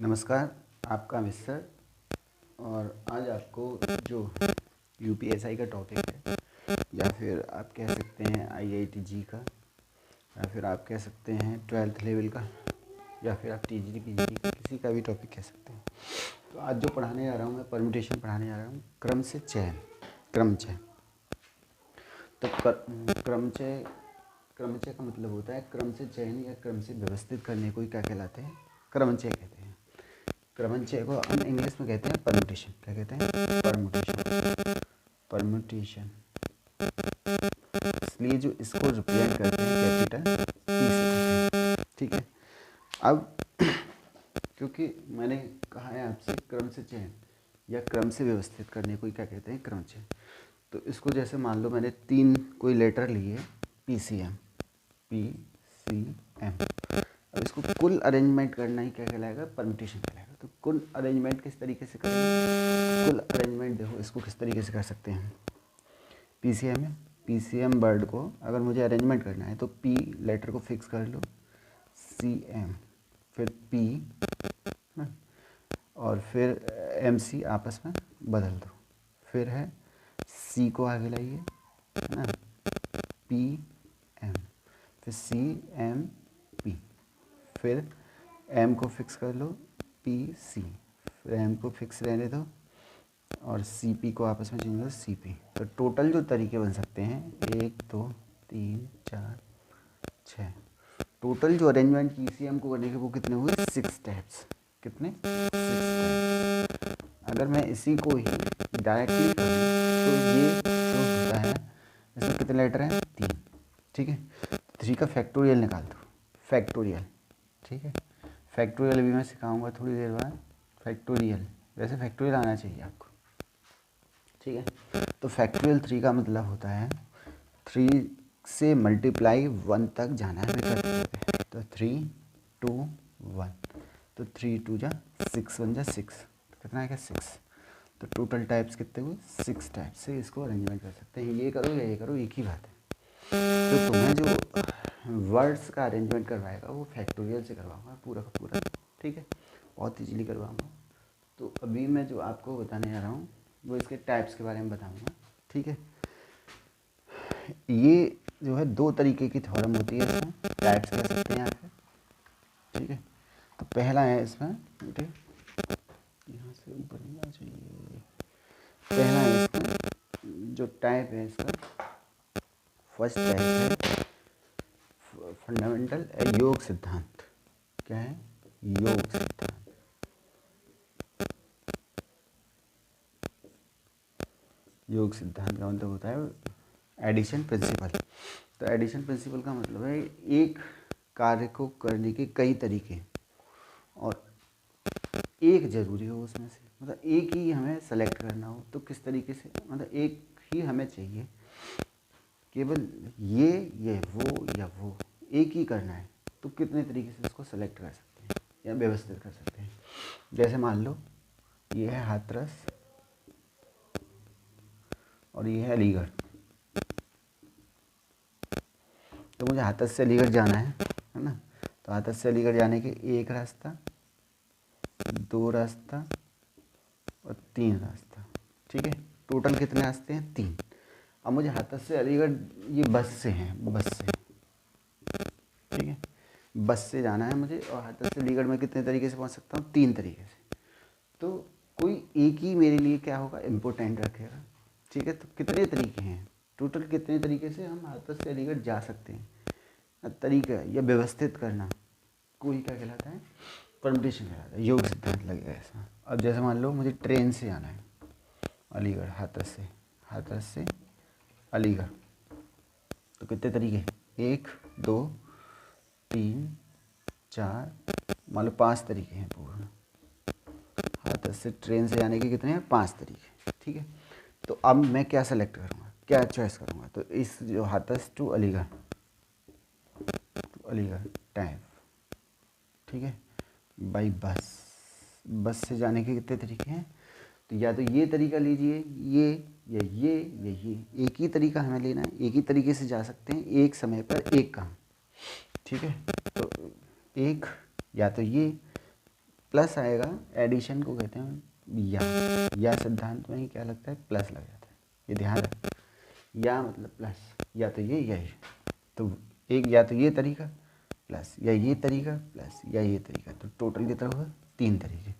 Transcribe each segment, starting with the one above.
नमस्कार, आपका मिस्टर। और आज आपको जो यूपीएसआई का टॉपिक है, या फिर आप कह सकते हैं आईआईटी का, या फिर आप कह सकते हैं 12th लेवल का, या फिर आप टीजीटी पीजीटी किसी का भी टॉपिक कह सकते हैं। तो आज जो पढ़ाने जा रहा हूँ, मैं परम्यूटेशन पढ़ाने जा रहा हूँ, क्रमचय चयन। तो क्रमचय का मतलब होता है क्रम से चयन या क्रम से व्यवस्थित करने को ही क्या कहलाते हैं? क्रमचय कहते हैं। क्रमचय को हम इंग्लिश में कहते हैं परम्यूटेशन। क्या कहते हैं? परम्यूटेशन। इसलिए जो इसको रिप्रेजेंट करते हैं कैपिटल पी से। ठीक है। अब क्योंकि मैंने कहा है आपसे क्रम से चयन या क्रम से व्यवस्थित करने को ही क्या कहते हैं? क्रमचय। तो इसको जैसे मान लो मैंने 3 कोई लेटर लिए, PCM। अब इसको कुल अरेंजमेंट करना ही क्या कहलाएगा? परम्यूटेशन कहलाएगा। तो कुल अरेंजमेंट किस तरीके से करेंगे? कुल अरेंजमेंट देखो, इसको किस तरीके से कर सकते हैं? PCM है, PCM वर्ड को अगर मुझे अरेंजमेंट करना है तो P लेटर को फिक्स कर लो, CM, फिर P और फिर MC आपस में बदल दो, फिर है C को आगे लाइए, है ना, PM, फिर CMP, फिर M को फिक्स कर लो, PC, फिर M को फिक्स रहने दो और CP को आपस में चेंज करो, CP। तो टोटल जो तरीके बन सकते हैं 1 2 3 4 6, टोटल जो अरेंजमेंट PCM को करने के वो कितने हुए? 6 स्टेप्स। कितने? 6 स्टेप्स। अगर मैं इसी को ही डायरेक्टली करूँ तो ये जो होता है, इसमें कितने लेटर हैं? 3। ठीक है। 3 का फैक्टोरियल निकाल दो, फैक्टोरियल। ठीक है। फैक्टोरियल भी मैं सिखाऊंगा थोड़ी देर बाद। फैक्टोरियल, वैसे फैक्टोरियल आना चाहिए आपको। ठीक है। तो फैक्टोरियल 3 का मतलब होता है 3 से मल्टीप्लाई 1 तक जाना है बेटा। तो 3 2 1, तो 3 2 जा 6 1 जा 6, तो कितना है क्या? 6। तो टोटल टाइप्स कितने हुए? 6 टाइप्स से इसको अरेंजमेंट कर सकते हैं। ये करो या ये करो, एक ही बात है। तो तुम्हें जो वर्ड्स का अरेंजमेंट करवाएगा वो फैक्टोरियल से करवाऊंगा पूरा का पूरा। ठीक है, बहुत ईजीली करवाऊंगा। तो अभी मैं जो आपको बताने जा रहा हूँ वो इसके टाइप्स के बारे में बताऊंगा। ठीक है। ये जो है 2 तरीके की थ्योरम होती है, इसमें टाइप्स कह सकते हैं आप। ठीक है। तो पहला है इसमें, बेटे यहाँ से ऊपर नहीं आना चाहिए। पहला है इसमें जो टाइप है इसका, फर्स्ट टाइप है फंडामेंटल योग सिद्धांत। क्या है? योग सिद्धांत। योग सिद्धांत का मतलब होता है एडिशन प्रिंसिपल। तो एडिशन प्रिंसिपल का मतलब है एक कार्य को करने के कई तरीके और एक जरूरी हो उसमें से, मतलब एक ही हमें सेलेक्ट करना हो। तो किस तरीके से, मतलब एक ही हमें चाहिए, केवल ये वो या वो एक ही करना है। तो कितने तरीके से इसको सेलेक्ट कर सकते हैं या व्यवस्थित कर सकते हैं? जैसे मान लो ये है हाथरस और ये है अलीगढ़। तो मुझे हाथरस से अलीगढ़ जाना है ना। तो हाथरस से अलीगढ़ जाने के 1 रास्ता, 2 रास्ता और 3 रास्ता। ठीक है। टोटल कितने रास्ते हैं? 3। अब मुझे हाथरस से अलीगढ़ ये बस से है, बस से। ठीक है, बस से जाना है मुझे। और हाथरस से अलीगढ़ में कितने तरीके से पहुंच सकता हूँ? 3 तरीके से। तो कोई एक ही मेरे लिए क्या होगा? इम्पोर्टेंट रखेगा। ठीक है। तो कितने तरीके हैं? टोटल कितने तरीके से हम हाथरस से अलीगढ़ जा सकते हैं? तरीका या व्यवस्थित करना कोई क्या कहलाता है? परम्यूटेशन कहलाता है। योग सिद्धांत लगेगा इसमें। अब जैसे मान लो मुझे ट्रेन से आना है अलीगढ़, हाथरस से अलीगढ़। तो कितने तरीके? 1 2 3 4, मान लो 5 तरीके हैं पूर्ण। हाथरस से ट्रेन से जाने के कितने हैं? 5 तरीके। ठीक है। तो अब मैं क्या सेलेक्ट करूँगा, क्या चॉइस करूँगा? तो इस जो हाथरस टू अलीगढ़ टाइप। ठीक है। बाई बस से जाने के कितने तरीके हैं? तो या तो ये तरीका लीजिए, ये या ये एक ही तरीका हमें लेना है। एक ही तरीके से जा सकते हैं, एक समय पर एक काम। ठीक है। तो एक या तो ये प्लस आएगा, एडिशन को कहते हैं या सिद्धांत में ही क्या लगता है, प्लस लग जाता है, ये ध्यान रखें, या मतलब प्लस, या तो ये, तो एक या तो ये तरीका प्लस, या ये तरीका प्लस, या ये तरीका, तो टोटल कितना हुआ, 3 तरीके।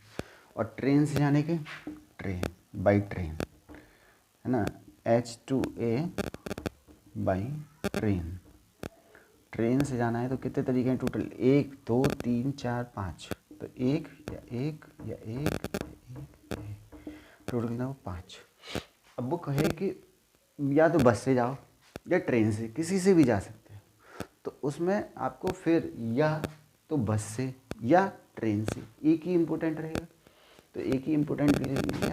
और ट्रेन से जाने के, ट्रेन बाई ट्रेन है ना, H2A बाई ट्रेन, ट्रेन से जाना है तो कितने तरीके हैं टोटल, 1 2 3 4 5, तो एक या एक या एक, टोटल कितना हो 5। अब वो कहे कि या तो बस से जाओ या ट्रेन से, किसी से भी जा सकते हो, तो उसमें आपको फिर या तो बस से या ट्रेन से, एक ही इम्पोर्टेंट रहेगा, तो एक ही important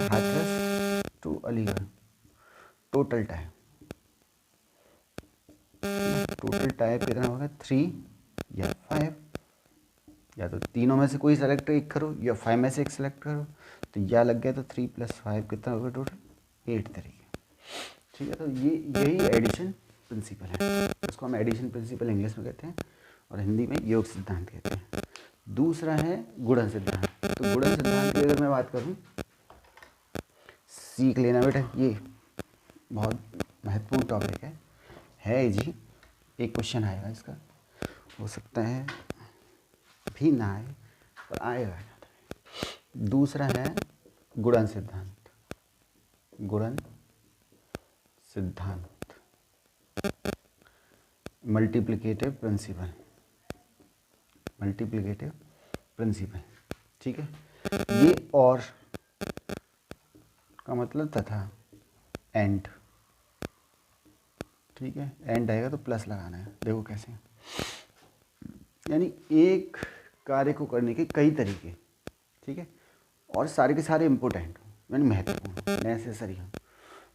Hathras to Aligarh, total time कितना होगा, 3 या 5, या तो तीनों में से कोई सेलेक्ट एक करो या 5 में से एक सेलेक्ट करो, तो या लग गया, तो 3 + 5 कितना होगा टोटल 8 तरीके। ठीक है, तो यही एडिशन प्रिंसिपल है, उसको हम एडिशन प्रिंसिपल इंग्लिश में कहते हैं और हिंदी में योग सिद्धांत कहते हैं। दूसरा है गुणन सिद्धांत। तो गुणन सिद्धांत की अगर मैं बात करूँ, सीख लेना बेटा, ये बहुत महत्वपूर्ण टॉपिक है जी, एक क्वेश्चन आएगा इसका, हो सकता है भी ना आए पर आएगा। दूसरा है गुणन सिद्धांत, गुणन सिद्धांत, मल्टीप्लिकेटिव प्रिंसिपल, मल्टीप्लिकेटिव प्रिंसिपल। ठीक है, ये और का मतलब तथा एंड, ठीक है, एंड आएगा तो प्लस लगाना है, देखो कैसे, यानी एक कार्य को करने के कई तरीके, ठीक है, और सारे के सारे इम्पोर्टेंट यानी महत्वपूर्ण, नेसेसरी हो,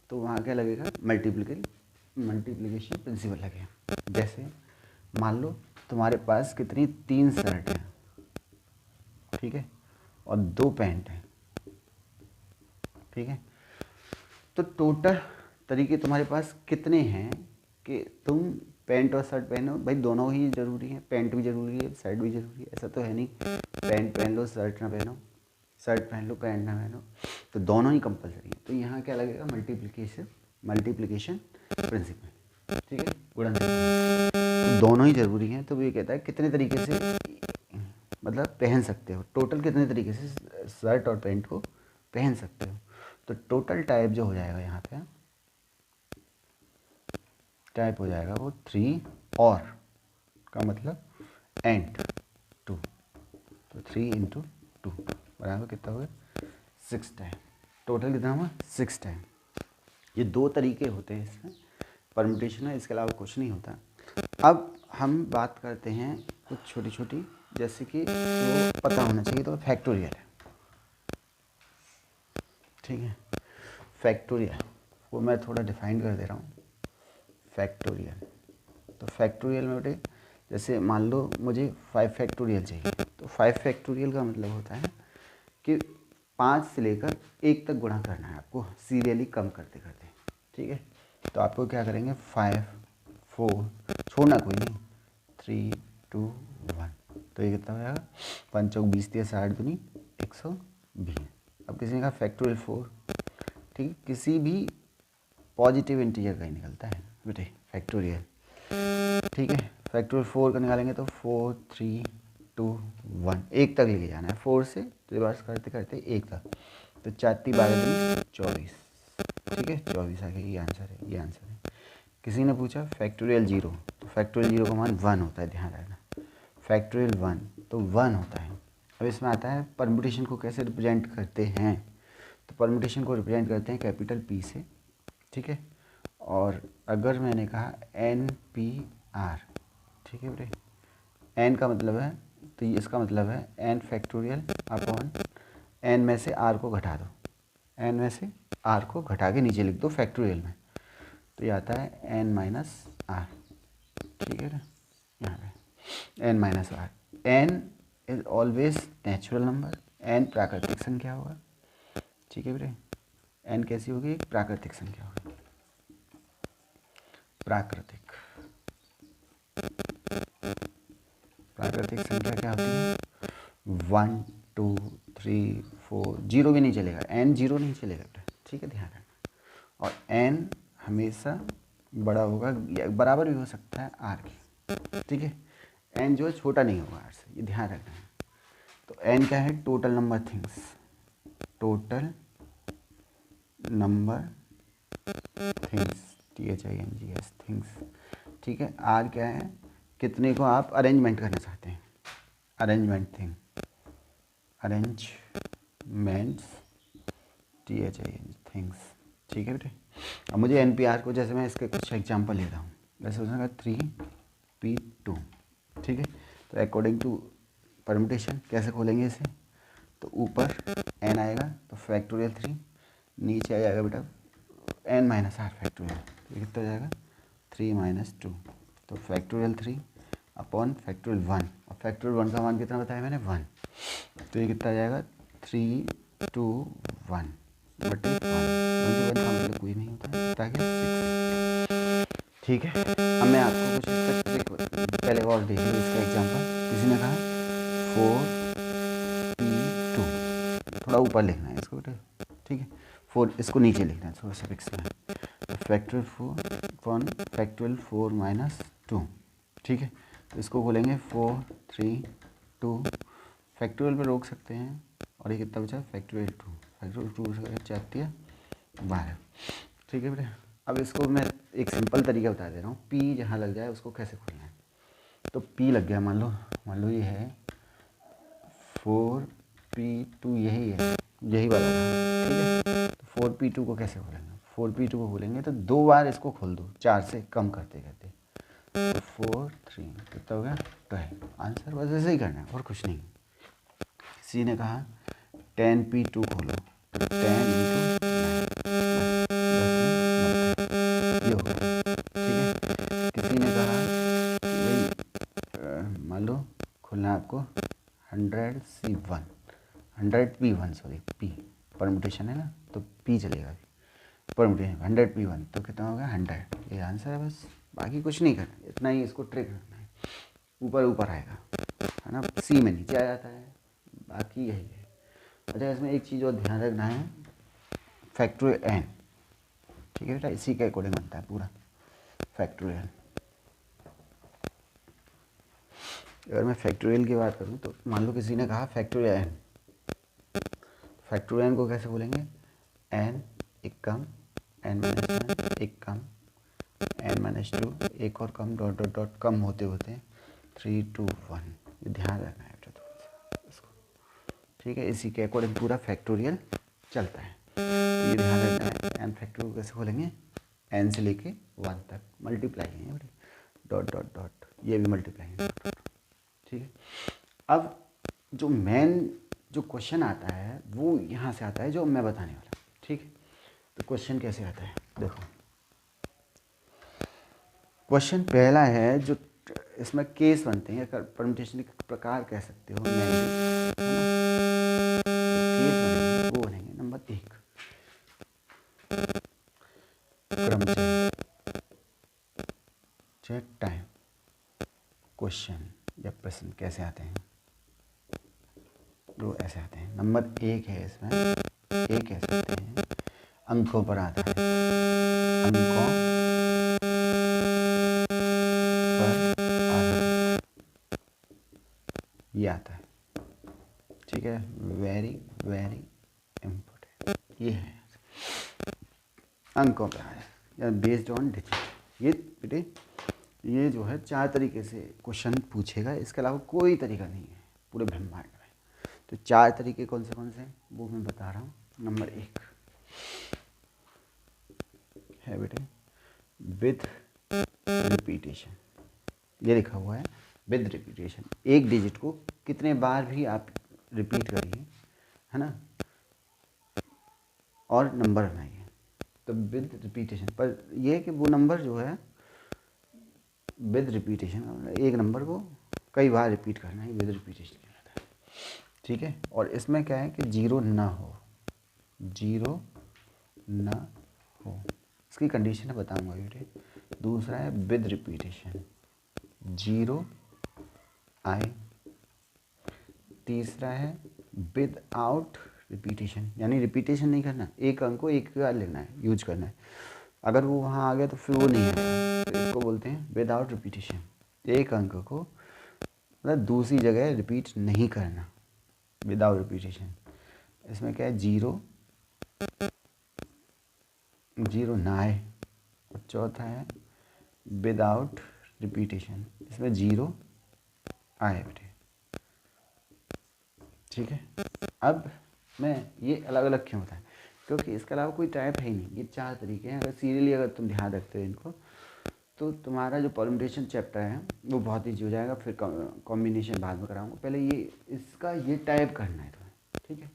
तो वहाँ क्या लगेगा, मल्टीप्लिकेशन प्रिंसिपल लगेगा। जैसे मान लो तुम्हारे पास कितनी 3 शर्ट हैं, ठीक है, और 2 पैंट हैं, ठीक है, तो टोटल तरीके तुम्हारे पास कितने हैं कि तुम पैंट और शर्ट पहनो, भाई दोनों ही ज़रूरी हैं, पैंट भी ज़रूरी है शर्ट भी ज़रूरी है, ऐसा तो है नहीं पैंट पहन लो शर्ट ना पहनो, शर्ट पहन लो पैंट ना पहनो, तो दोनों ही कंपलसरी है। तो यहाँ क्या लगेगा, मल्टीप्लिकेशन प्रिंसिपल, ठीक है, गुणन तो दोनों ही ज़रूरी हैं। तो ये कहता है कितने तरीके से मतलब पहन सकते हो, टोटल कितने तरीके से शर्ट और पैंट को पहन सकते हो, तो टोटल टाइप जो हो जाएगा यहाँ पे, टाइप हो जाएगा वो 3 और का मतलब एंड 2, तो 3 × 2 बराबर कितना होगा 6 टाइम, टोटल कितना हुआ 6 टाइम। ये 2 तरीके होते हैं इसमें परम्यूटेशन में, इसके अलावा कुछ नहीं होता। अब हम बात करते हैं कुछ छोटी छोटी, जैसे कि वो पता होना चाहिए, तो फैक्टोरियल है, ठीक है, फैक्टोरियल वो मैं थोड़ा डिफाइन कर दे रहा हूँ। फैक्टोरियल, तो फैक्टोरियल में बेटे जैसे मान लो मुझे 5 फैक्टोरियल चाहिए, तो 5 फैक्टोरियल का मतलब होता है कि 5 से लेकर 1 तक गुणा करना है आपको, सीरियली कम करते करते, ठीक है। तो आपको क्या करेंगे, 5 4 छोड़ना कोई नहीं, 3 2 1, तो ये कितना हो जाएगा 5 चौक 20 × 60 दूनी 120। अब किसी ने कहा फैक्टोरियल 4, ठीक है, किसी भी पॉजिटिव इंटीजर का ही निकलता है बेटे फैक्टोरियल, ठीक है। फैक्टोरियल 4 का निकालेंगे तो 4 3 2 1, 1 तक लेके जाना है, 4 से रिवर्स करते करते 1 तक, तो 4 × 12 = 24, ठीक है, 24 आ गया, ये आंसर है, ये आंसर है। किसी ने पूछा फैक्टोरियल 0, तो फैक्टोरियल 0 का मान 1 होता है, ध्यान रखना, फैक्टोरियल 1 तो 1 होता है। अब इसमें आता है परम्यूटेशन को कैसे रिप्रेजेंट करते हैं, तो परम्यूटेशन को रिप्रेजेंट करते हैं कैपिटल P से, ठीक है, और अगर मैंने कहा NPR, ठीक है बेटे, n का मतलब है, तो इसका मतलब है n फैक्टोरियल अपॉन n में से r को घटा दो, n में से r को घटा के नीचे लिख दो फैक्टोरियल में, तो ये आता है n - r, ठीक है ना, यहाँ पे n - r, n is always natural number, n प्राकृतिक संख्या होगा, ठीक है बेटे, n कैसी होगी, एक प्राकृतिक संख्या होगी, प्राकृतिक संख्या क्या होती है, 1 2 3 4, जीरो भी नहीं चलेगा, n जीरो नहीं चलेगा बेटा, ठीक है, ध्यान रखना। और n हमेशा बड़ा होगा या बराबर भी हो सकता है r के, ठीक है। n जो है छोटा नहीं होगा r से, ये ध्यान रखना है। तो n क्या है, total number things, total number things, THINGS things, ठीक है। r क्या है, कितने को आप अरेंजमेंट करना चाहते हैं, arrangement thing, arrangements, THING things, ठीक है बेटे। अब मुझे NPR को, जैसे मैं इसके कुछ एग्जांपल लेता हूँ, जैसे उसने कहा 3p2, ठीक है। तो अकॉर्डिंग टू परम्यूटेशन कैसे खोलेंगे इसे, तो ऊपर n आएगा तो फैक्टोरियल 3, नीचे आ जाएगा बेटा n माइनस r फैक्टोरियल, तो ये कितना हो जाएगा 3 माइनस 2, तो फैक्टोरियल 3 अपॉन फैक्टोरियल 1, और फैक्टोरियल 1 का मान कितना बताया मैंने 1, तो ये कितना आ जाएगा 3 2 1 बटे 1 का मतलब कोई नहीं होता है, ताकि 6, ठीक है। अब मैं आपको कुछ पहले और देख लीजिए इसका एग्जांपल। किसी ने कहा 4p2, थोड़ा ऊपर लिखना है इसको बेटा, ठीक है, 4 इसको नीचे लिखना है, थोड़ा सा फिक्स करना है। फैक्टोरियल 4 माइनस 2, ठीक है। तो इसको खोलेंगे 4 3 2, फैक्टोरियल पे रोक सकते हैं, और ये कितना बचा फैक्टोरियल 2, फैक्टोरियल 2 से 4 12, ठीक है बेटा। अब इसको मैं एक सिंपल तरीका बता दे रहा हूँ, P जहाँ लग जाए उसको कैसे खोलना है। तो P लग गया, मान लो ये है 4p2, यही है, यही वाला है, ठीक है। तो 4p2 को कैसे खोलेंगे, 4p2 को खोलेंगे तो 2 बार इसको खोल दो, 4 से कम करते करते, तो 4 3 कितना हो गया 12, आंसर बस ऐसे ही करना है और कुछ नहीं। किसी ने कहा 10p2 खोलो, तो 10 × 9 ये होगा, ठीक है। किसी ने कहा कि भाई मान लो खोलना है आपको 100p1 सॉरी p परम्यूटेशन है ना, तो p चलेगा, परम्यूटेशन 100p1, तो कितना हो गया 100, ये आंसर है बस, बाकी कुछ नहीं करना, इतना ही इसको ट्रिक रखना है, ऊपर ऊपर आएगा, है ना, C में नीचे आ जाता है, बाकी यही है। अच्छा, इसमें एक चीज़ और ध्यान रखना है, फैक्टोरियल n, ठीक है बेटा, इसी के अकॉर्डिंग बनता है पूरा फैक्टोरियल। अगर मैं फैक्टोरियल की बात करूँ तो मान लो किसी ने कहा फैक्टोरियल n, फैक्टोरियल n को कैसे बोलेंगे, n एक कम, n माइनस 1 एक कम, n माइनस 2 एक और कम, डॉट डॉट डॉट कम होते होते 3 2 1, ये ध्यान रखना है बेटा थोड़ा सा इसको, ठीक है। इसी के अकॉर्डिंग पूरा फैक्टोरियल चलता है, तो ये ध्यान रखना है। n फैक्टोरियल कैसे खोलेंगे, n से लेके 1 तक मल्टीप्लाई है बेटे, डॉट डॉट डॉट, ये भी मल्टीप्लाई है, ठीक है। अब जो मेन जो क्वेश्चन आता है वो यहाँ से आता है, जो मैं बताने वाला, ठीक है। तो क्वेश्चन कैसे आता है, देखो क्वेश्चन पहला है, जो इसमें केस बनते हैं, परम्यूटेशन के प्रकार कह सकते हो, केस बनेंगे, वो बनेंगे नंबर 1, क्रमचय, चेक टाइम, क्वेश्चन या प्रश्न कैसे आते हैं, जो ऐसे आते हैं। नंबर 1 है, इसमें एक कह सकते हैं, अंकों पर आता है, अंकों पर आधारित ये आता है, ठीक है, वेरी वेरी इम्पोर्टेंट, ये है अंकों पर आधारित या बेस्ड ऑन डिजिट। ये बेटे ये जो है 4 तरीके से क्वेश्चन पूछेगा, इसके अलावा कोई तरीका नहीं है पूरे ब्रह्मांड में। तो 4 तरीके कौन से हैं वो मैं बता रहा हूँ। नंबर 1 है बेटे विद रिपीटेशन, ये लिखा हुआ है विद रिपीटेशन, एक डिजिट को कितने बार भी आप रिपीट करिए, है ना, और नंबर बनाइए। तो विद रिपीटेशन पर यह है कि वो नंबर जो है विद रिपीटेशन, एक नंबर को कई बार रिपीट करना है, विद रिपीटेशन कहलाता है, ठीक है। और इसमें क्या है कि जीरो ना हो, जीरो ना हो, इसकी कंडीशन बताऊंगा बेटे। दूसरा है विद रिपीटेशन, जीरो आए। तीसरा है विदाउट रिपीटेशन, यानी रिपीटेशन नहीं करना, एक अंक को एक बार लेना है, यूज करना है। अगर वो वहाँ आ गया तो फिर वो नहीं है, तो इसको बोलते हैं विदाउट रिपीटेशन। एक अंक को मतलब दूसरी जगह रिपीट नहीं करना, विदाउट रिपीटेशन। इसमें क्या है, जीरो जीरो ना आए, और चौथा है विदाउट रिपीटेशन, इसमें जीरो आए बेटे। ठीक है, अब मैं ये अलग अलग क्यों बताएं, क्योंकि इसके अलावा कोई टाइप है ही नहीं, ये 4 तरीके हैं। अगर सीरियली अगर तुम ध्यान रखते हो इनको, तो तुम्हारा जो परम्यूटेशन चैप्टर है वो बहुत ईजी हो जाएगा। फिर कॉम्बिनेशन बाद में कराऊंगा, पहले ये इसका ये टाइप करना है तुम्हें। ठीक है,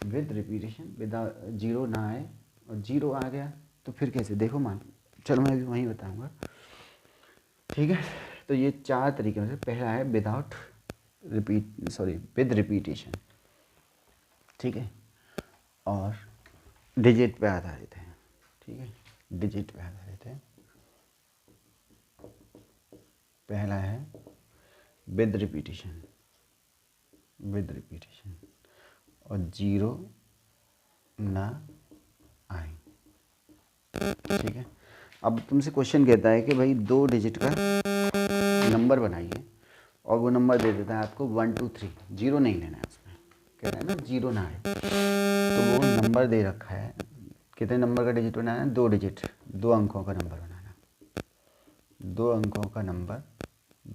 विद रिपीटेशन, विदाउट, जीरो ना आए और जीरो आ गया तो फिर कैसे, देखो मान, चलो मैं अभी वहीं बताऊंगा। ठीक है, तो ये 4 तरीके में से पहला है without repeat, sorry with repetition. ठीक है, और डिजिट पे आधारित है। ठीक है, डिजिट पे आधारित है। पहला है विद रिपीटेशन, विद रिपीटेशन, और जीरो ना आए। ठीक है, अब तुमसे क्वेश्चन कहता है कि भाई 2 डिजिट का नंबर बनाइए, और वो नंबर दे देता है आपको 1 2 3, जीरो नहीं लेना है उसमें, कह रहा है ना जीरो ना आए। तो वो नंबर दे रखा है, कितने नंबर का डिजिट बनाना है, 2 डिजिट, 2 अंकों का नंबर बनाना, 2 अंकों का नंबर,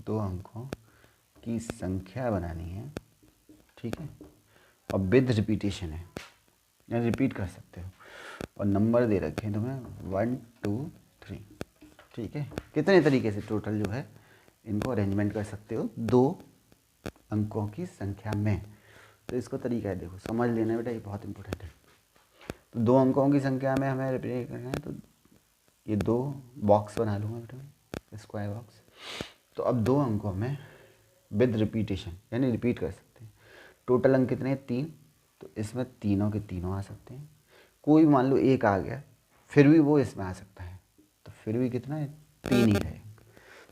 2 अंकों की संख्या बनानी है। ठीक है, और विद रिपीटेशन है, या रिपीट कर सकते हो, और नंबर दे रखे हैं तुम्हें 1 2 3। ठीक है, कितने तरीके से टोटल जो है इनको अरेंजमेंट कर सकते हो 2 अंकों की संख्या में। तो इसको तरीका है, देखो समझ लेना बेटा, ये बहुत इंपॉर्टेंट है। तो 2 अंकों की संख्या में हमें रिप्रेजेंट करना है, तो ये 2 बॉक्स बना लूँगा बेटा, स्क्वायर बॉक्स। तो अब 2 अंकों में विद रिपीटेशन, यानी रिपीट कर सकते हैं। टोटल अंक कितने हैं, 3, तो इसमें तीनों के तीनों आ सकते हैं। कोई मान लो 1 आ गया, फिर भी वो इसमें आ सकता है, तो फिर भी कितना है, 3 ही रहेगा।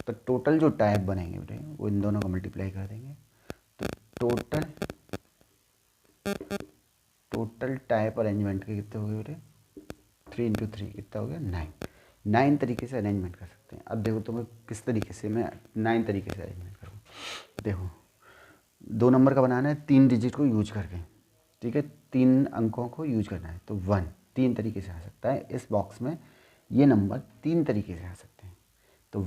तो टोटल जो टाइप बनेंगे बेटे वो इन दोनों को मल्टीप्लाई कर देंगे, तो टोटल टाइप अरेंजमेंट के कितने हो गए बेटे, 3 इंटू 3 कितना हो गया, 9 तरीके से अरेंजमेंट कर सकते हैं। अब देखो तुम्हें किस तरीके से मैं 9 तरीके से अरेंजमेंट करूँ। देखो 2 नंबर का बनाना है, 3 डिजिट को यूज करके। ठीक है, 3 अंकों को यूज करना है, तो 1 3 तरीके से आ सकता है। इस बॉक्स में ये नंबर 3 तरीके से आ सकते हैं, तो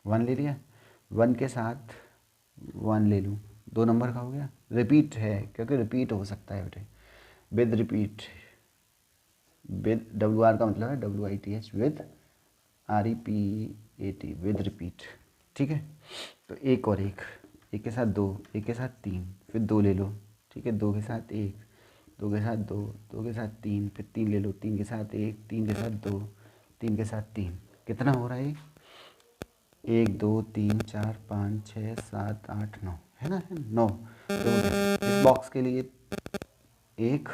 1 ले लिया, 1 के साथ 1 ले लूँ, 2 नंबर का हो गया। रिपीट है क्योंकि रिपीट हो सकता है बेटे, विद रिपीट, विद WR का मतलब है WITH, with REPAT, with repeat. ठीक है, तो एक और एक के साथ 2, एक के साथ 3, फिर 2 ले लो। ठीक है, 2 के साथ 1, 2 के साथ 2, 2 के साथ 3, फिर 3 ले लो, 3 के साथ 1, 3 के साथ 2, 3 के साथ 3, कितना हो रहा है, 1 2 3 4 5 6 7 8 9, है ना, 9। तो इस बॉक्स के लिए 1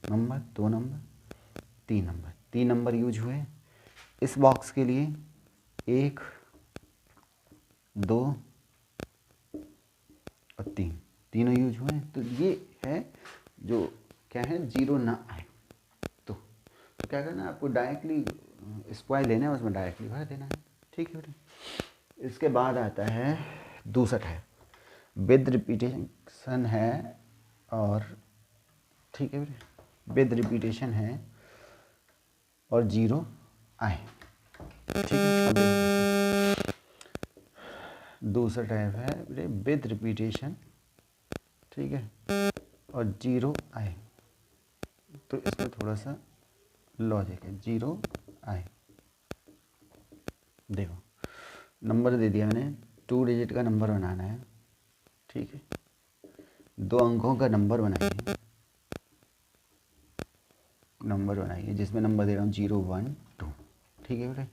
number, 2 number, 3 number, 3 number use हुए। इस बॉक्स के लिए 1 2 और 3, तीनों यूज हुए। तो ये है जो क्या है, जीरो ना आए। तो क्या करना है, आपको डायरेक्टली स्क्वायर लेना है, उसमें डायरेक्टली भर देना है। ठीक है बेटे, इसके बाद आता है दूसरा टाइप, विद रिपीटेशन है, और ठीक है बेटे, विद रिपीटेशन है और जीरो आए। ठीक है, अब दूसरा टाइप है बेटे विद रिपीटेशन, ठीक है, और जीरो आए। तो इसमें थोड़ा सा लॉजिक है, जीरो आए। देखो नंबर दे दिया मैंने, 2 डिजिट का नंबर बनाना है। ठीक है, 2 अंकों का नंबर बनाइए, जिसमें नंबर दे रहा हूँ 0 1 2। ठीक है बेटे,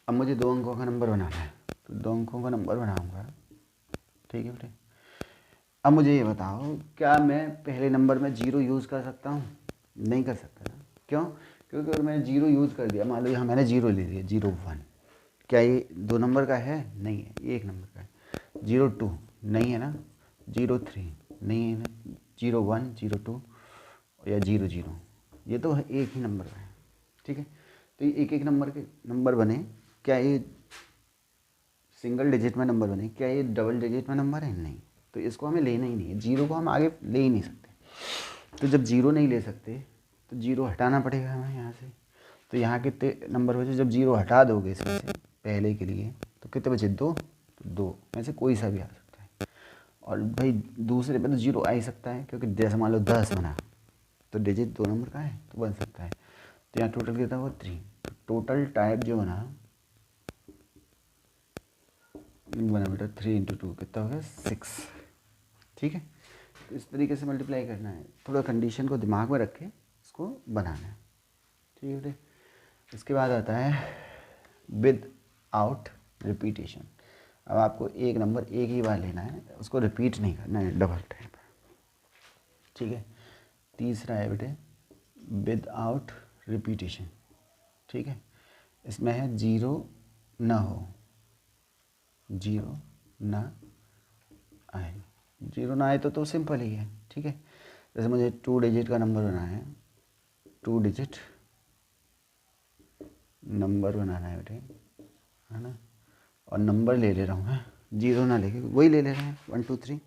अब मुझे 2 अंकों का नंबर बनाना है, तो 2 अंकों का नंबर बनाऊंगा। ठीक है बेटे, अब मुझे ये बताओ, क्या मैं पहले नंबर में 0 यूज़ कर सकता हूँ? नहीं कर सकता ना, क्यों? क्योंकि अगर मैंने 0 यूज़ कर दिया, मान लो यहाँ मैंने 0 ले लिया, 0 1, क्या ये 2 नंबर का है? नहीं है, ये 1 नंबर का है। 0 2 नहीं है ना, 0 3 नहीं है ना, 0 1 0 2 या 0 0, ये तो एक ही नंबर का है, ठीक है। तो ये एक एक नंबर के नंबर बने, क्या ये सिंगल डिजिट में नंबर बने, क्या ये डबल डिजिट में नंबर है? नहीं, तो इसको हमें लेना ही नहीं है, 0 को हम आगे ले ही नहीं सकते। तो जब 0 नहीं ले सकते तो 0 हटाना पड़ेगा हमें यहाँ से। तो यहाँ कितने नंबर बचे? जब 0 हटा दोगे इसमें से पहले के लिए तो कितने बचे? 2, तो 2 में से कोई सा भी आ सकता है। और भाई दूसरे पे तो 0 आ ही सकता है, क्योंकि जैसे मान लो 10 बना तो डिजिट 2 नंबर का है तो बन सकता है। तो यहाँ टोटल कितना हुआ? 3। तो टोटल टाइप जो बना बेटा 3 × 2 कितना हो गया? 6, ठीक है। तो इस तरीके से मल्टीप्लाई करना है, थोड़ा कंडीशन को दिमाग में रख के इसको बनाना है, ठीक है बेटे। इसके बाद आता है विद आउट रिपीटेशन। अब आपको एक नंबर एक ही बार लेना है, उसको रिपीट नहीं करना है डबल टाइम, ठीक है। तीसरा है बेटे विद आउट रिपीटेशन, ठीक है। इसमें है 0 ना हो, 0 ना आए। 0 ना आए तो सिंपल ही है, ठीक है। जैसे मुझे 2 डिजिट का नंबर बनाना है, 2 डिजिट नंबर बनाना है बेटे, है ना। और नंबर ले रहा हूँ मैं, 0 ना लेके वही ले रहे हैं 1 2 3।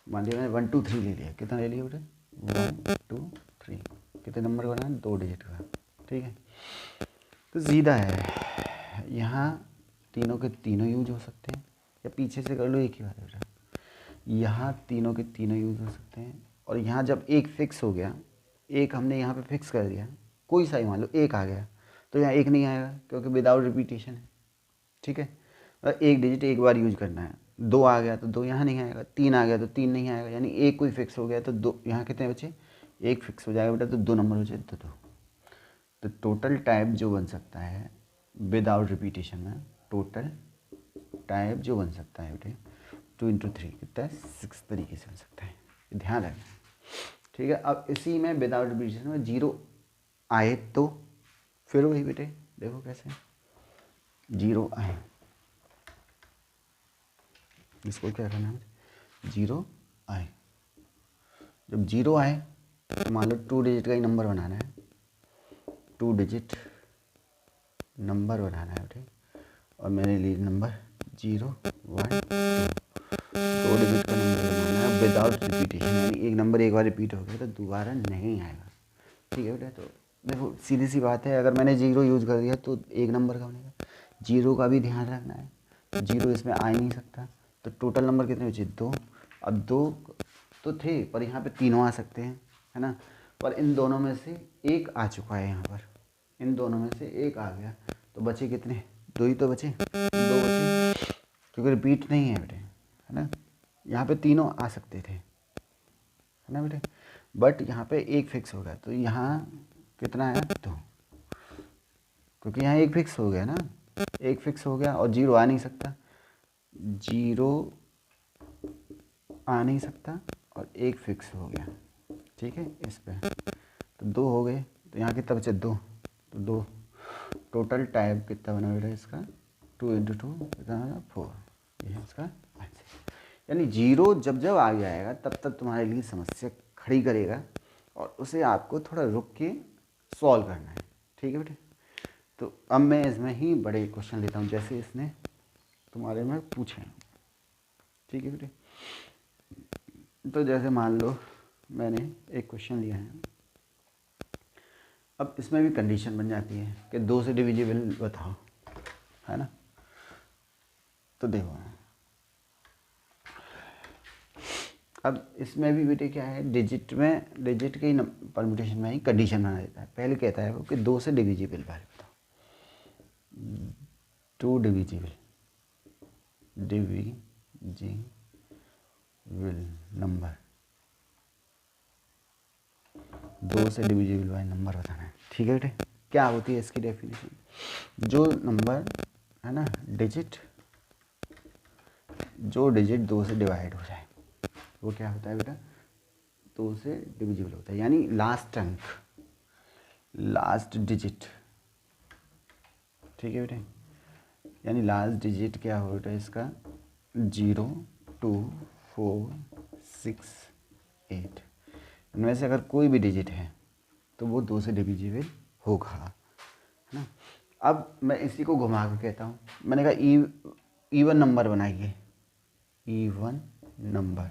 मान लिया मैंने 1 2 3 ले लिया। कितना ले लिया बेटे? 1 2 3। कितने नंबर का बनाना है? 2 डिजिट का, ठीक है। तो सीधा है, यहाँ तीनों के तीनों यूज हो सकते हैं, या पीछे से कर लो, एक ही बात है बेटा। यहाँ तीनों के तीनों यूज हो सकते हैं, और यहाँ जब एक फिक्स हो गया, एक हमने यहाँ पे फिक्स कर दिया, कोई सा ही मान लो एक आ गया, तो यहाँ एक नहीं आएगा क्योंकि विदाउट रिपीटेशन है, ठीक है। एक डिजिट एक बार यूज करना है, 2 आ गया तो 2 यहाँ नहीं आएगा, 3 आ गया तो 3 नहीं आएगा, यानी एक कोई फिक्स हो गया तो 2 यहाँ कितने बचे? एक फिक्स हो जाएगा बेटा, तो 2 नंबर बचे तो 2। तो टोटल टाइप जो बन सकता है विदाउट रिपीटेशन में, टोटल टाइप जो बन सकता है बेटे 2 × 3 कितना है? 6 तरीके से बन सकता है, ध्यान रखना, ठीक है। अब इसी में विदाउट रिपीटेशन में 0 आए तो फिर वही बेटे देखो कैसे 0 आए, इसको क्या करना है? 0 आए। जब 0 आए तो मान लो 2 डिजिट का ही नंबर बनाना है, 2 डिजिट नंबर बनाना है बेटे, और मैंने लिया नंबर 0 1 2 डिजिट का नंबर बनाना है विदाउट रिपीटेशन, यानी एक नंबर एक बार रिपीट हो गया तो दोबारा नहीं आएगा, ठीक है बेटा। तो देखो सीधी सी बात है, अगर मैंने 0 यूज़ कर दिया तो एक नंबर का बनेगा, 0 का भी ध्यान रखना है, 0 इसमें आ ही नहीं सकता। तो टोटल नंबर कितने बचे? 2। अब 2 तो थे पर यहाँ पे तीनों आ सकते हैं, है ना। पर इन दोनों में से एक आ चुका है, यहाँ पर इन दोनों में से एक आ गया, तो बचे कितने? 2 ही तो बचे, 2 बचे, क्योंकि रिपीट नहीं है बेटे, है ना। यहाँ पे तीनों आ सकते थे, है ना बेटे, बट यहाँ पे एक फिक्स हो गया, तो यहाँ कितना है? 2, क्योंकि यहाँ एक फिक्स हो गया ना, एक फिक्स हो गया और 0 आ नहीं सकता, 0 आ नहीं सकता और एक फिक्स हो गया, ठीक है। इस पे तो 2 हो गए, तो यहाँ कितना बचे? 2, तो 2 टोटल टाइप कितना बना बेटा इसका? 2 × 2 कितना बना? 4, ये है इसका आंसर। यानी 0 जब जब आ जाएगा तब तब तुम्हारे लिए समस्या खड़ी करेगा, और उसे आपको थोड़ा रुक के सॉल्व करना है, ठीक है बेटे। तो अब मैं इसमें ही बड़े क्वेश्चन लेता हूँ, जैसे इसने तुम्हारे में पूछे, ठीक है बेटे। तो जैसे मान लो मैंने एक क्वेश्चन लिया है, अब इसमें भी कंडीशन बन जाती है कि 2 से डिविजिबल बताओ, है ना। तो देखो अब इसमें भी बेटे क्या है, डिजिट के ही परम्यूटेशन में ही कंडीशन बना देता है। पहले कहता है वो कि 2 से डिविजिबल वैल्यू बताओ, 2 डिविजिबल नंबर, 2 से डिविजिबल बाय नंबर बताना है, ठीक है बेटे। क्या होती है इसकी डेफिनेशन? जो नंबर है ना, जो डिजिट 2 से डिवाइड हो जाए वो क्या होता है बेटा? 2 से डिविजिबल होता है, यानी लास्ट अंक, लास्ट डिजिट, ठीक है बेटे। यानी लास्ट डिजिट क्या हो बेटा इसका? 0 2 4 6, 8। इनमें से अगर कोई भी डिजिट है तो वो 2 से डिविजिबल होगा, है ना। अब मैं इसी को घुमा के कहता हूँ, मैंने कहा इवन नंबर बनाइए, इवन नंबर,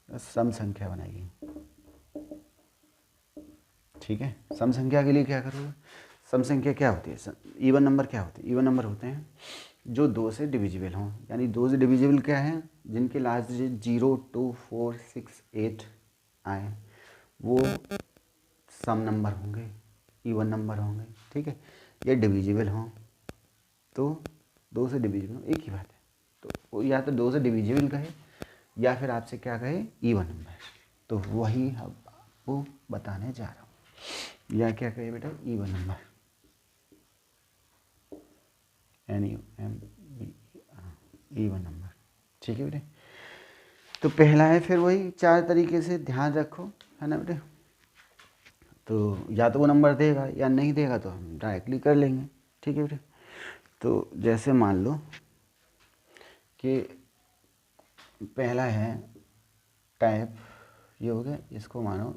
सम संख्या बनाइए। ठीक है, सम संख्या के लिए क्या करोगे, सम संख्या क्या होती है, इवन नंबर क्या होती है, इवन नंबर होते हैं जो 2 से डिविजिबल हों। यानी 2 से डिविजिबल क्या है, जिनके लास्ट डिजिट 0, 2, 4, 6, 8 आए, वो सम नंबर होंगे, इवन नंबर होंगे। ठीक है, ये डिविजिबल हों तो 2 से डिविजिबल हों, एक ही बात है। तो या तो 2 से डिविजिबल कहे या फिर आपसे क्या कहे, इवन नंबर। तो वही हम आपको बताने जा रहा हूँ। या क्या कहे बेटा, even number, NUMBER, even number. ठीक है बेटे, तो पहला है, फिर वही 4 तरीके से ध्यान रखो, है ना बेटे। तो या तो वो नंबर देगा या नहीं देगा तो हम डायरेक्टली कर लेंगे। ठीक है बेटे, तो जैसे मान लो कि पहला है टाइप, ये हो गया, इसको मानो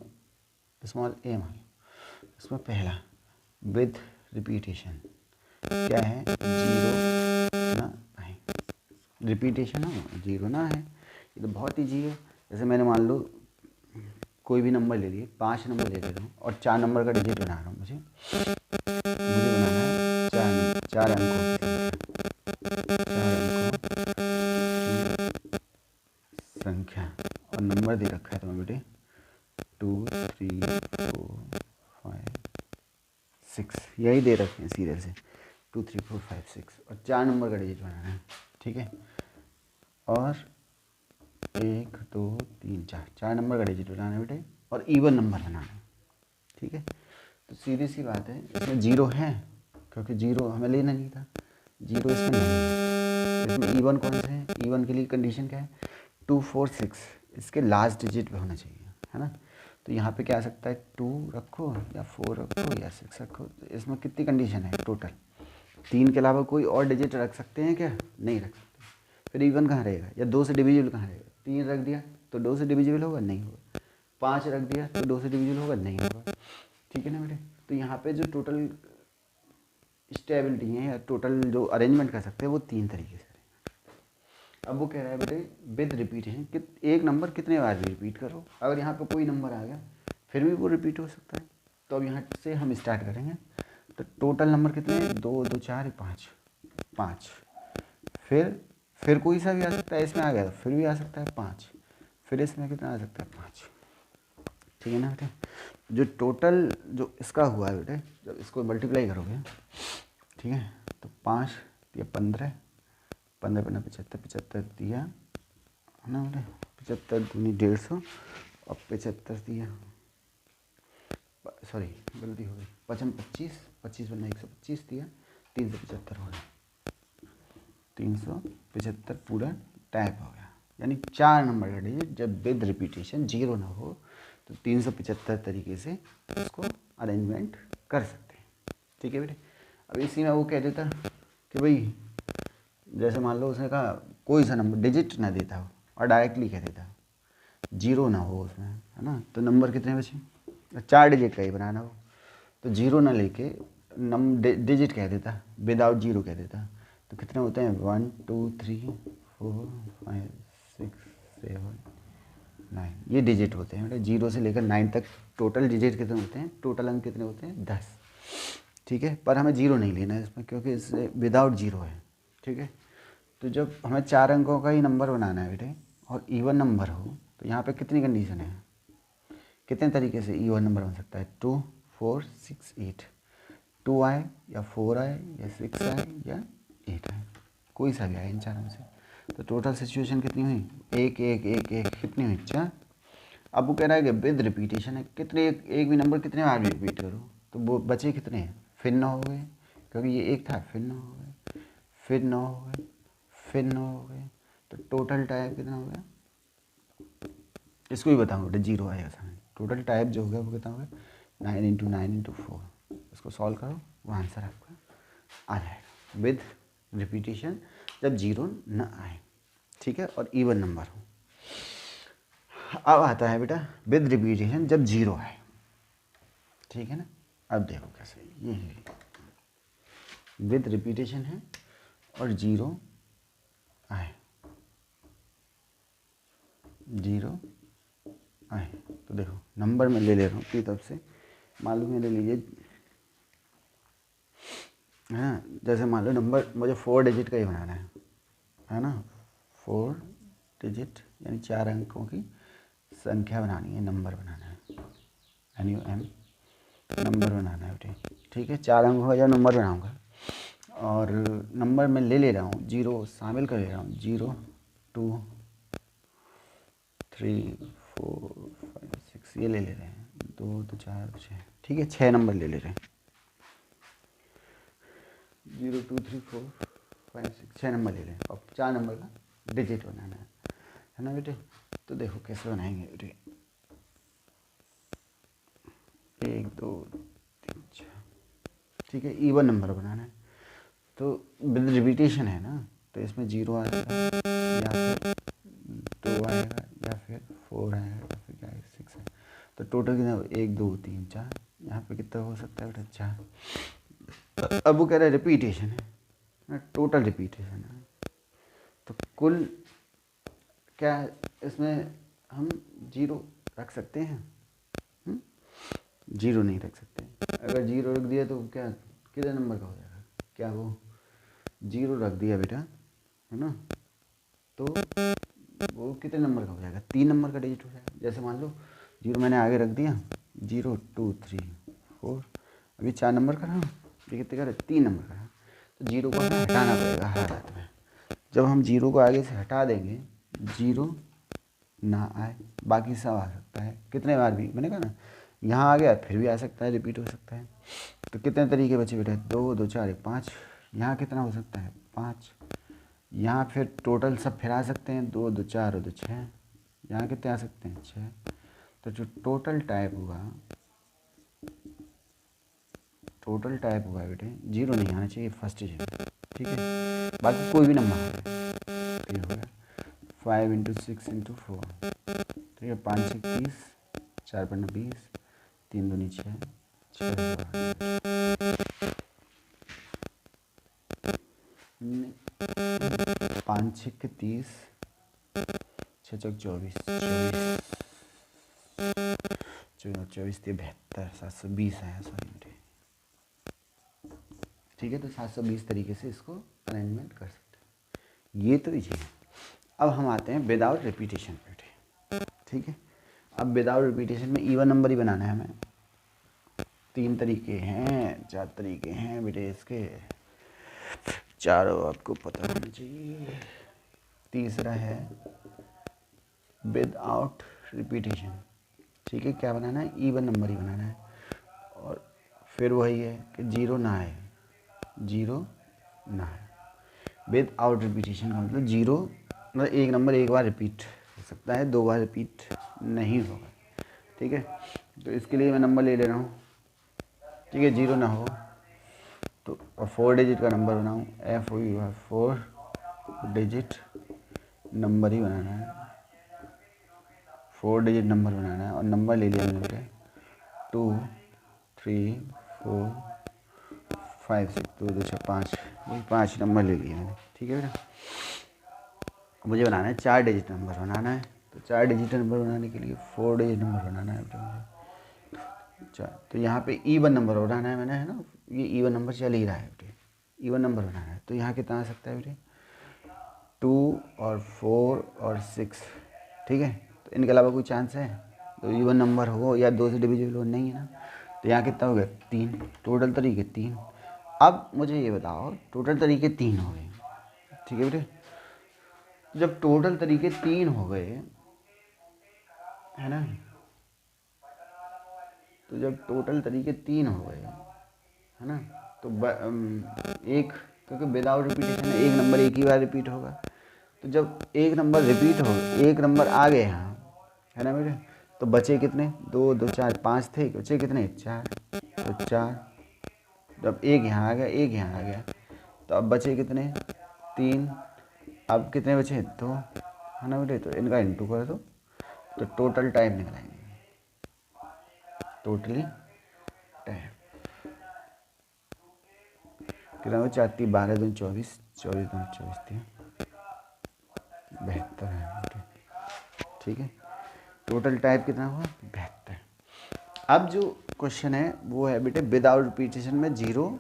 स्मॉल a मान लो। इसमें पहला विद रिपीटेशन क्या है, 0 ना आए, रिपीटेशन हो 0 ना है। ये तो बहुत ईजी है। जैसे मैंने मान लो कोई भी नंबर ले लिए, 5 नंबर ले लेता हूँ और 4 नंबर का डिजिट बना रहा हूँ। मुझे बनाना है 4 अंकों की संख्या, और नंबर दे रखा है तुम्हें बेटे 2, 3, 4, 5, 6, यही दे रखे हैं सीरियल से 2, 3, 4, 5, 6, और 4 नंबर का डिजिट बनाना है। ठीक है, और 1, 2, 3, 4 नंबर का डिजिट बनाना है बेटे, और इवन नंबर बनाना है। ठीक है, तो सीधी सी बात है, इसमें 0 है क्योंकि 0 हमें लेना नहीं था, 0 इसमें नहीं है। इसमें इवन कौन से हैं, इवन के लिए कंडीशन क्या है, 2, 4, 6 इसके लास्ट डिजिट पे होना चाहिए, है ना। तो यहाँ पे क्या आ सकता है, 2 रखो या 4 रखो या 6 रखो। तो इसमें कितनी कंडीशन है टोटल, 3 के अलावा कोई और डिजिट रख सकते हैं क्या, नहीं रख सकते। फिर इवन कहाँ रहेगा, या 2 से डिविजिबल कहाँ रहेगा, 3 रख दिया तो 2 से डिविजिबल होगा, नहीं होगा। 5 रख दिया तो 2 से डिविजिबल होगा, नहीं होगा। ठीक है ना बेटे, तो यहाँ पे जो टोटल स्टेबिलिटी है या टोटल जो अरेंजमेंट कर सकते हैं वो 3 तरीके से। अब वो कह रहा है बेटे विद रिपीटेशन कि एक नंबर कितने बार भी रिपीट करो। अगर यहाँ पे कोई नंबर आ गया फिर भी वो रिपीट हो सकता है। तो अब यहाँ से हम स्टार्ट करेंगे। तो टोटल नंबर कितने हैं, 2, 2, 4, 5, 5। फिर कोई सा भी आ सकता है, इसमें आ गया तो फिर भी आ सकता है 5, फिर इसमें कितना आ सकता है 5। ठीक है ना बेटे, जो टोटल जो इसका हुआ है बेटे, जब इसको मल्टीप्लाई करोगे, ठीक है, तो 5 या 15, 15 15 75, 75 दिया है ना बेटे, 75 दूनी 150 और 75 दिया, सॉरी गलती हो गई, 25 25 बनना 125 दिया, 375 हो गया, 375 पूरा टाइप हो गया। यानी 4 नंबर का डिजिट जब विद रिपीटेशन 0 ना हो तो 375 तरीके से उसको अरेंजमेंट कर सकते हैं। ठीक है बेटे, अब इसी में वो कह देता कि भाई जैसे मान लो उसने कहा कोई सा नंबर डिजिट ना देता हो और डायरेक्टली कह देता 0 ना हो उसमें, है ना, तो नंबर कितने बचे, 4 डिजिट का ही बनाना हो, तो 0 ना लेके डिजिट कह देता, विदाउट 0 कह देता, तो कितने होते हैं 1, 2, 3, 4, 5, 6, 7, 9, ये डिजिट होते हैं बेटा। 0 से लेकर 9 तक टोटल डिजिट कितने होते हैं, टोटल अंक कितने होते हैं 10। ठीक है, पर हमें 0 नहीं लेना है इसमें क्योंकि इससे विदाउट 0 है। ठीक है, तो जब हमें 4 अंकों का ही नंबर बनाना है बेटे और इवन नंबर हो तो यहाँ पे कितनी कंडीशन है, कितने तरीके से इवन नंबर बन सकता है, 2, 4, 6, 8। 2 आए या 4 आए या 6 आए या 8 आए, कोई सा भी आए इन चारों में से। तो टोटल सिचुएशन कितनी हुई, 1 1 1 1 कितनी हुई 4। अब वो कह रहा है कि विद रिपीटेशन है, कितने एक भी नंबर कितने बार भी रिपीट करो, तो वो बचे कितने हैं, फिर 9 हो गए क्योंकि ये 1 था, फिर 9 हो गए, फिर 9 हो गए, फिर 9 हो गए, तो टोटल टाइप कितना हो गया, इसको भी बताऊँगा बेटा 0 आएगा सामने। टोटल टाइप जो हो गया वो कितना हो गया 9 × 9 × 4। इसको सॉल्व करो, वो आंसर आपका आ जाएगा विद रिपीटेशन जब 0 न आए। ठीक है, और इवन नंबर हो। अब आता है बेटा विद रिपीटेशन जब 0 है, ठीक है ना। अब देखो कैसे, ये है विद रिपीटेशन है और 0 आए, 0 आए, तो देखो नंबर मैं ले ले रहा हूँ अपनी तरफ से, मालूम है, ले लीजिए, हाँ। जैसे मान लो नंबर मुझे 4 डिजिट का ही बनाना है ना, 4 डिजिट यानी 4 अंकों की संख्या बनानी है, नंबर बनाना है, NUM नंबर बनाना है, ठीक है। 4 अंकों का जब नंबर बनाऊंगा और नंबर मैं ले रहा हूँ, 0 शामिल कर ले रहा हूँ, 0 2 3 4 5 6 ये ले रहे हैं, 2 2 4 6, ठीक है, 6 नंबर ले रहे हैं, 0 2 3 4 5 6 6 नंबर ले रहे हैं और 4 नंबर का डिजिट बनाना है ना बेटे। तो देखो कैसे बनाएंगे बेटे, 1 2 3 4, ठीक है, इवन नंबर बनाना है, तो विद रिपीटेशन है ना, तो इसमें 0 आएगा या फिर 2 आएगा या फिर 4 आएगा या फिर क्या 6 है, तो टोटल कितना 1 2 3 4, यहाँ पे कितना हो सकता है बेटा 4। अब वो कह रहा है रिपीटेशन है ना, टोटल रिपीटेशन है, तो कुल क्या इसमें हम 0 रख सकते हैं, 0 नहीं रख सकते। अगर 0 रख दिया तो क्या कितने नंबर का हो जाएगा, क्या वो 0 रख दिया बेटा, है ना, तो वो कितने नंबर का हो जाएगा, 3 नंबर का डिजिट हो जाएगा। जैसे मान लो 0 मैंने आगे रख दिया, 0 2 3 4, अभी 4 नंबर का रहा, ये कितने का रहा, 3 नंबर का रहा, तो 0 को हमें हटाना पड़ेगा हर हालत में। जब हम 0 को आगे से हटा देंगे, 0 ना आए, बाकी सब आ सकता है, कितने बार भी, मैंने कहा ना, यहाँ आ गया फिर भी आ सकता है, रिपीट हो सकता है। तो कितने तरीके बचे बेटा, 2 2 4 5, यहाँ कितना हो सकता है 5, यहाँ फिर टोटल सब फिर आ सकते हैं, 2 2 4 और 2 6, यहाँ कितने आ सकते हैं 6। तो जो टोटल टाइप हुआ बेटे, 0 नहीं आना चाहिए फर्स्ट डिजिट, ठीक है, बाकी कोई भी नंबर है, तो ये हो गया 5 × 6 × 4, ठीक है, 5 6 30, 4 5 20, 3 2 6 6 5 6 30, 6 चौक 24 24 72 720 आया, सॉरी बेटे, ठीक है। तो 720 तरीके से इसको अरेंजमेंट कर सकते हैं, ये तो इजी है। अब हम आते हैं विदाउट रिपीटेशन बेटे, ठीक है। अब विदाउट रिपीटेशन में इवन नंबर ही बनाना है हमें, 3 तरीके हैं 4 तरीके हैं बेटे इसके, चारों आपको पता होना चाहिए। तीसरा है विदाउट रिपीटेशन, ठीक है, क्या बनाना है, इवन नंबर ही बनाना है, और फिर वही है कि 0 ना आए, 0 ना आए। विदाउट रिपीटेशन का मतलब 0 मतलब एक नंबर एक बार रिपीट हो सकता है, 2 बार रिपीट नहीं होगा, ठीक है। तो इसके लिए मैं नंबर ले रहा हूँ, ठीक है, 0 ना हो तो 4 डिजिट का नंबर बनाऊँ, FOR 4 डिजिट नंबर ही बनाना है, 4 डिजिट नंबर बनाना है, और नंबर ले लिया मैंने 2 3 4 5 6 2 2 6 5, वही 5 नंबर ले लिए मैंने, ठीक है बेटा। मुझे बनाना है 4 डिजिट नंबर बनाना है, तो 4 डिजिट नंबर बनाने के लिए 4 डिजिट नंबर बनाना है बेटा मुझे, 4। तो यहाँ पे इवन नंबर बनाना है मैंने, है ना, ये इवन नंबर चल ही रहा है बेटे, इवन नंबर बनाना है, तो यहाँ कितना आ सकता है बेटे, 2 और 4 और 6, ठीक है। तो इनके अलावा कोई चांस है तो इवन नंबर हो या 2 से डिविजिबल हो, नहीं है ना, तो यहाँ कितना हो गया 3, टोटल तरीके 3। अब मुझे ये बताओ, टोटल तरीके 3 हो गए, ठीक है बेटे। जब टोटल तरीके 3 हो गए, है ना, तो जब टोटल तरीके 3 हो गए, है ना, तो एक, क्योंकि विदाउट रिपीटेशन है, एक नंबर एक ही बार रिपीट होगा, तो जब एक नंबर रिपीट हो, एक नंबर आ गए यहाँ, है ना बेटे, तो बचे कितने, 2 2 4 5 थे, बचे कितने 4, तो 4, जब एक यहाँ आ गया एक यहाँ आ गया, तो अब बचे कितने 3, अब कितने बचे 2, है ना बेटे, तो इनका इंटू कर दो, तो टोटल टाइम निकलाएंगे, टोटली टाइम कितना हो, 4 3 12 2 24, 24 2 24 3 72 है। ठीक है, टोटल टाइप कितना हुआ, 72। अब जो क्वेश्चन है वो है बेटे विदाउट रिपीटेशन में 0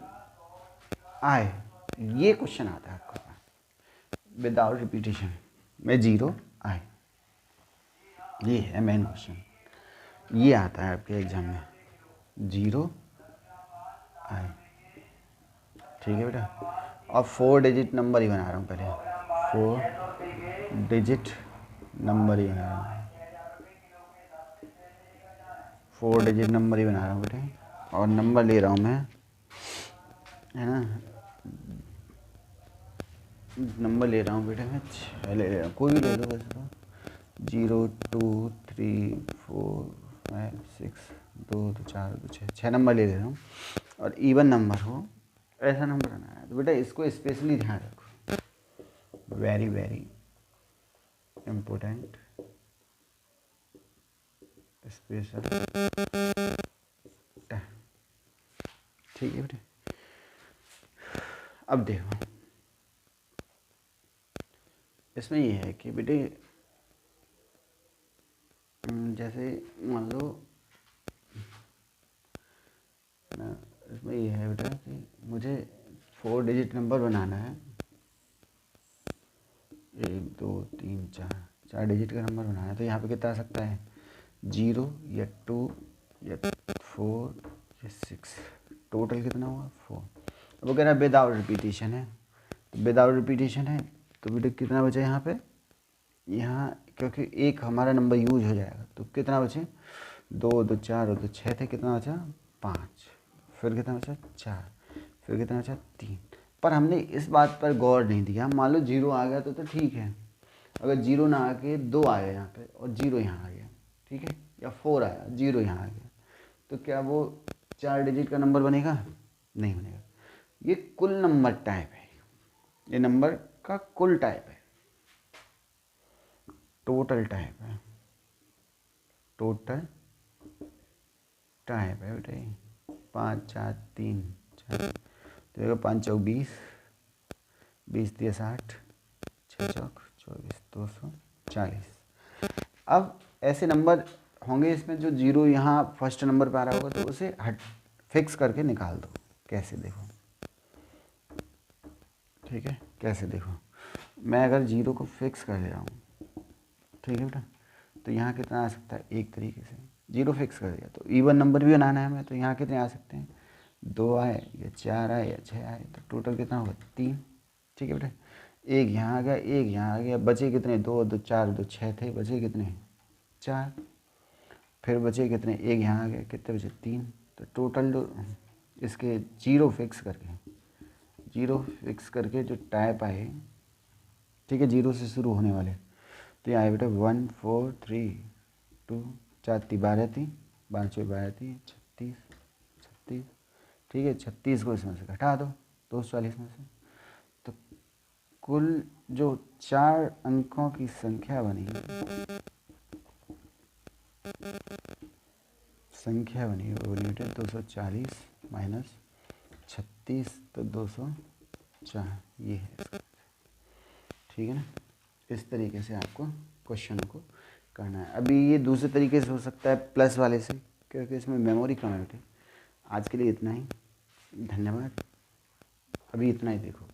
आए, ये क्वेश्चन आता है आपका, विदाउट रिपीटेशन में 0 आए, ये है मेन क्वेश्चन, ये आता है आपके एग्जाम में, 0 आए। ठीक है बेटा, और 4 डिजिट नंबर ही बना रहा हूँ पहले, 4 डिजिट नंबर ही बना रहा हूँ, 4 डिजिट नंबर ही बना रहा हूँ बेटे, और नंबर ले रहा हूँ मैं, है ना, नंबर ले रहा हूँ बेटे मैं 6 ले रहा हूँ, कोई भी ले लो वैसे तो, 0 2 3 4 5 6 2 2 4 2 6 नंबर ले रहा हूँ, और इवन नंबर हो ऐसा नंबर बनाना है। तो बेटा इसको स्पेशली ध्यान रखो, वेरी वेरी इम्पोर्टेंट, स्पेशल। ठीक है बेटे, अब देखो इसमें ये है कि बेटे जैसे मान लो ना, इसमें ये है बेटा कि मुझे 4 डिजिट नंबर बनाना है, 1 2 3 4 डिजिट का नंबर बनाना है, तो यहाँ पे कितना आ सकता है, 0 या 2 या 4 या 6, टोटल कितना हुआ 4। अब अगर विदाउट रिपीटेशन है, तो विदाउट रिपीटेशन है तो बेटा कितना बचा यहाँ पे, यहाँ क्योंकि एक हमारा नंबर यूज हो जाएगा, तो कितना बचे, 2 2 4 2 6 थे, कितना बचा 5, फिर कितना बचा 4, फिर कितना बचा 3। पर हमने इस बात पर गौर नहीं दिया, मान लो 0 आ गया तो ठीक है, अगर 0 ना आके 2 आया यहाँ पे और 0 यहाँ आ गया, ठीक है, या 4 आया 0 यहाँ आ गया, तो क्या वो 4 डिजिट का नंबर बनेगा, नहीं बनेगा। ये कुल नंबर टाइप है, ये नंबर का कुल टाइप है, टोटल टाइप है, टोटल टाइप है बेटा। 5 4 3 4 तो देखो 5 चौक 20, 20 दिया 60, 6 चौक 24, 240। अब ऐसे नंबर होंगे इसमें जो 0 यहाँ फर्स्ट नंबर पे आ रहा होगा, तो उसे हट फिक्स करके निकाल दो। कैसे देखो, ठीक है, कैसे देखो, मैं अगर 0 को फिक्स कर ले रहा हूँ, ठीक है बेटा, तो यहाँ कितना आ सकता है, एक तरीके से 0 फिक्स कर दिया, तो इवन नंबर भी बनाना है हमें, तो यहाँ कितने आ सकते हैं, 2 आए या 4 आए या 6 आए, तो टोटल कितना होगा 3। ठीक है बेटा, एक यहाँ आ गया, एक यहाँ आ गया, बचे कितने, 2 2 4 2 6 थे, बचे कितने 4, फिर बचे कितने, एक यहाँ आ गया, कितने बचे 3। तो टोटल जो इसके 0 फिक्स करके जो टाइप आए, ठीक है, 0 से शुरू होने वाले, तो यहाँ आए बेटा 1 4 3 2 4 3 12 3 12 4 12 3 36 36, ठीक है, 36 को इसमें से घटा दो 240 में से, तो कुल जो 4 अंकों की संख्या बनी वो बनी बेटा 240 माइनस 36, तो 204, ये है इसका। ठीक है ना, इस तरीके से आपको क्वेश्चन को करना है। अभी ये दूसरे तरीके से हो सकता है प्लस वाले से, क्योंकि इसमें मेमोरी कम है बेटे। आज के लिए इतना ही, धन्यवाद। अभी इतना ही देखो।